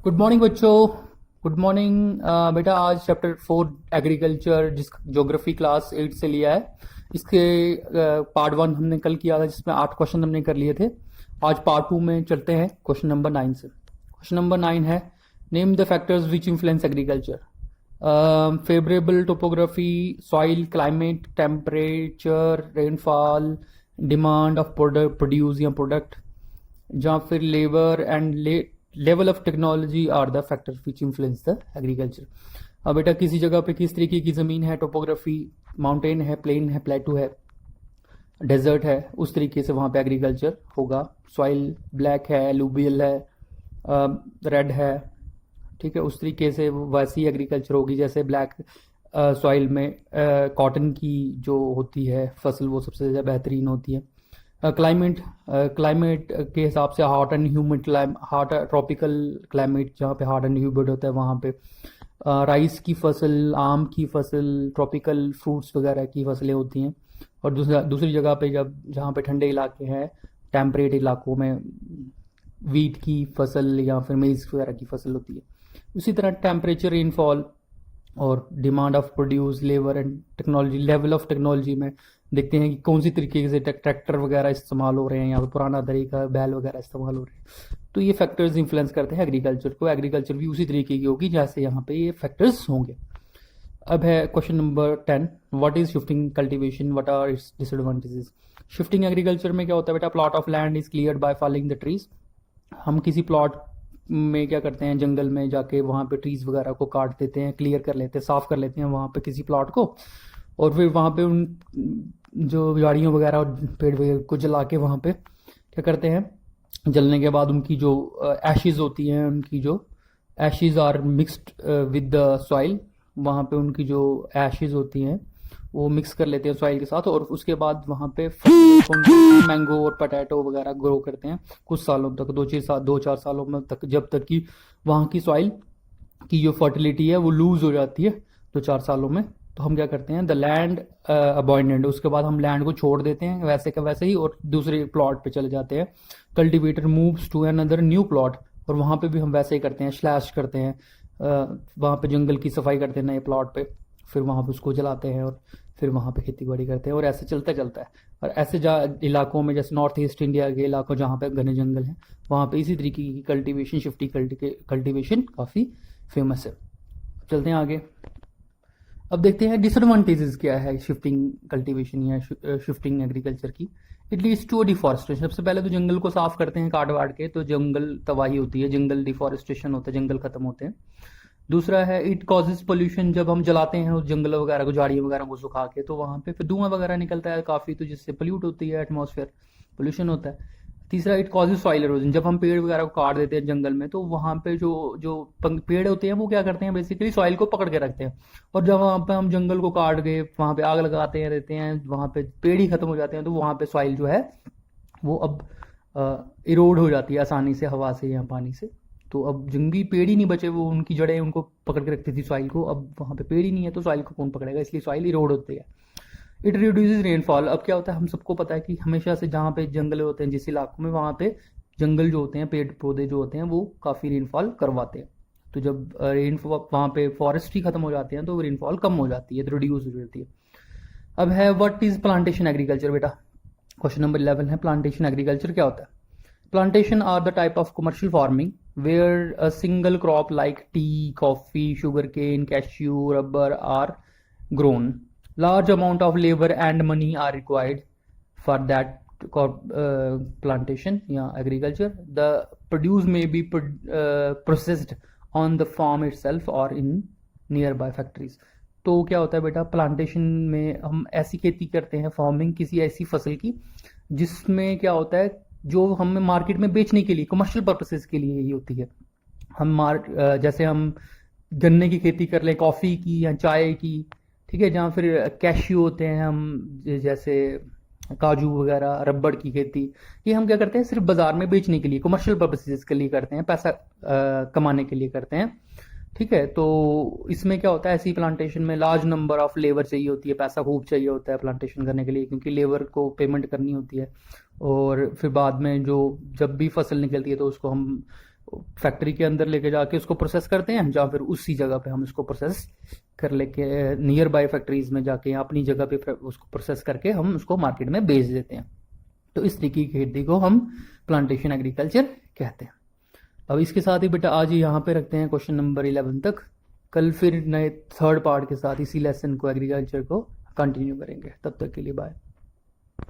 Good morning बच्चों। Good morning बेटा। आज चैप्टर 4 एग्रीकल्चर जिस ज्योग्राफी क्लास 8 से लिया है, इसके पार्ट 1 हमने कल किया था जिसमें 8 क्वेश्चन हमने कर लिए थे। आज पार्ट 2 में चलते हैं क्वेश्चन नंबर 9 से। क्वेश्चन नंबर 9 है, name the factors which influence agriculture. Favourable topography, soil, climate, temperature, rainfall, demand of produce या प्रोडक्ट, या फिर labour and level of technology are the factors which influence the agriculture. अब बेटा किसी जगह पे किस तरीके की ज़मीन है, टोपोग्राफी, माउंटेन है, प्लेन है, प्लेटू है, डेजर्ट है, उस तरीके से वहाँ पे एग्रीकल्चर होगा। सॉइल ब्लैक है, लूबियल है, रेड है, ठीक है, उस तरीके से वैसी एग्रीकल्चर होगी। जैसे ब्लैक सॉइल में कॉटन की जो होती है फसल वो सबसे ज़्यादा बेहतरीन होती है। क्लाइमेट के हिसाब से hot and humid hot tropical climate जहाँ पे हॉट एंड ह्यूमिड होता है वहाँ पे राइस की फसल, आम की फसल, ट्रॉपिकल फ्रूट्स वगैरह की फसलें होती हैं। और दूसरी जगह पे जहाँ पे ठंडे इलाके हैं, टेम्परेट इलाकों में वीट की फसल या फिर मेज़ वगैरह की फसल होती है। उसी तरह टेम्परेचर, रेनफॉल और demand of produce, labour and technology, level of technology में देखते हैं कि कौन सी तरीके से ट्रैक्टर वगैरह इस्तेमाल हो रहे हैं या फिर पुराना तरीका बैल वगैरह इस्तेमाल हो रहे हैं। तो ये फैक्टर्स इन्फ्लुएंस करते हैं एग्रीकल्चर को। एग्रीकल्चर भी उसी तरीके की होगी जैसे यहाँ पे ये फैक्टर्स होंगे। अब है question number 10, what is shifting cultivation, what are its disadvantages. Shifting agriculture में क्या होता है बेटा, plot of land is cleared by falling the trees. हम किसी प्लॉट में क्या करते हैं, जंगल में जाके वहाँ पे ट्रीज वगैरह को काट देते हैं, क्लियर कर लेते हैं, साफ कर लेते हैं वहाँ पे किसी प्लॉट को, और फिर वहाँ पे उन जो झाड़ियों वगैरह और पेड़ वगैरह को जला के वहाँ पे क्या करते हैं, जलने के बाद उनकी जो एशेज होती हैं, उनकी जो ashes are mixed with the soil, वहाँ पे उनकी जो एशेज होती हैं वो मिक्स कर लेते हैं सॉइल के साथ, और उसके बाद वहाँ पे मैंगो और पोटैटो वगैरह ग्रो करते हैं कुछ सालों तक, 2-4 सालों में तक, जब तक कि वहाँ की सॉइल की जो फर्टिलिटी है वो लूज हो जाती है 2-4 सालों में। तो हम क्या करते हैं, द लैंड अबॉन्डेंट, उसके बाद हम लैंड को छोड़ देते हैं वैसे का वैसे ही और दूसरे प्लॉट पे चले जाते हैं। Cultivator moves to another new plot, और वहाँ पे भी हम वैसे ही करते हैं, स्लैश करते हैं, वहाँ पे जंगल की सफाई करते हैं नए प्लॉट पे, फिर वहाँ पे उसको जलाते हैं और फिर वहाँ पे खेती बाड़ी करते हैं, और ऐसे चलता चलता है। और ऐसे इलाकों में जैसे नॉर्थ ईस्ट इंडिया के इलाकों जहाँ पे घने जंगल हैं वहाँ पे इसी तरीके की कल्टीवेशन, शिफ्टिंग कल्टीवेशन काफ़ी फेमस है। चलते हैं आगे। अब देखते हैं डिसएडवांटेजेस क्या है शिफ्टिंग कल्टीवेशन या शिफ्टिंग एग्रीकल्चर की। It leads to deforestation. सबसे पहले तो जंगल को साफ करते हैं काट वाट के, तो जंगल तबाही होती है, जंगल डिफॉरेस्टेशन होता है, जंगल खत्म होते हैं। दूसरा है इट कॉजेज पोल्यूशन। जब हम जलाते हैं उस जंगल वगैरह को, झाड़ियों वगैरह को सुखा के, तो वहाँ पे फिर धुआं वगैरह निकलता है काफ़ी, तो जिससे पोल्यूट होती है एटमॉस्फेयर, पोल्यूशन होता है। तीसरा इट कॉजेज सॉइल इरोजन। जब हम पेड़ वगैरह को काट देते हैं जंगल में, तो वहाँ पे जो जो पेड़ होते हैं वो क्या करते हैं, बेसिकली सॉइल को पकड़ के रखते हैं, और जब वहाँ पे हम जंगल को काट के वहाँ पे आग लगाते हैं रहते हैं, वहाँ पे पेड़ ही खत्म हो जाते हैं, तो वहाँ पे सॉइल जो है वो अब इरोड हो जाती है आसानी से हवा से या पानी से। तो अब जंगली पेड़ ही नहीं बचे, वो उनकी जड़ें उनको पकड़ के रखती थी सॉइल को, अब वहाँ पे पेड़ ही नहीं है तो सॉइल को कौन पकड़ेगा, इसलिए सॉइल इरोड होती है। It reduces rainfall. अब क्या होता है, हम सबको पता है कि हमेशा से जहाँ पे जंगल होते हैं जिस इलाकों में, वहाँ पे जंगल जो होते हैं, पेड़ पौधे जो होते हैं वो काफ़ी रेनफॉल करवाते हैं। तो जब रेनफॉल वहाँ पे फॉरेस्ट ही खत्म हो जाते हैं तो रेनफॉल कम हो जाती है, तो रिड्यूस हो जाती है। अब है व्हाट इज प्लांटेशन एग्रीकल्चर बेटा। क्वेश्चन नंबर 11 है, प्लांटेशन एग्रीकल्चर क्या होता है। Plantation are the type of commercial farming where a single crop like tea, coffee, sugarcane, cashew, rubber are grown. Large amount of labor and money are required for that plantation, yeah, agriculture. The produce may be processed on the farm itself or in nearby factories. तो क्या होता है बेटा, plantation में हम ऐसी खेती करते हैं, फार्मिंग किसी ऐसी फसल की जिसमें क्या होता है, जो हमें मार्केट में बेचने के लिए, कमर्शियल पर्पसेस के लिए ही होती है। हम जैसे हम गन्ने की खेती कर लें, कॉफ़ी की या चाय की, ठीक है, जहाँ फिर कैश्यू होते हैं, हम जैसे काजू वगैरह, रबड़ की खेती, ये हम क्या करते हैं, सिर्फ बाजार में बेचने के लिए, कमर्शियल पर्पसेस के लिए करते हैं, पैसा कमाने के लिए करते हैं, ठीक है। तो इसमें क्या होता है, ऐसी प्लांटेशन में लार्ज नंबर ऑफ लेबर चाहिए होती है, पैसा खूब चाहिए होता है प्लांटेशन करने के लिए, क्योंकि लेबर को पेमेंट करनी होती है, और फिर बाद में जो जब भी फसल निकलती है तो उसको हम फैक्ट्री के अंदर लेके जाके उसको प्रोसेस करते हैं, या फिर उसी जगह पे हम उसको प्रोसेस कर लेके नियर बाय फैक्ट्रीज में जाके या अपनी जगह पे उसको प्रोसेस करके हम उसको मार्केट में बेच देते हैं। तो इस तरीके की खेती को हम प्लांटेशन एग्रीकल्चर कहते हैं। अब इसके साथ ही बेटा आज यहाँ पे रखते हैं क्वेश्चन नंबर 11 तक। कल फिर नए थर्ड पार्ट के साथ इसी लेसन को एग्रीकल्चर को कंटिन्यू करेंगे। तब तक के लिए बाय।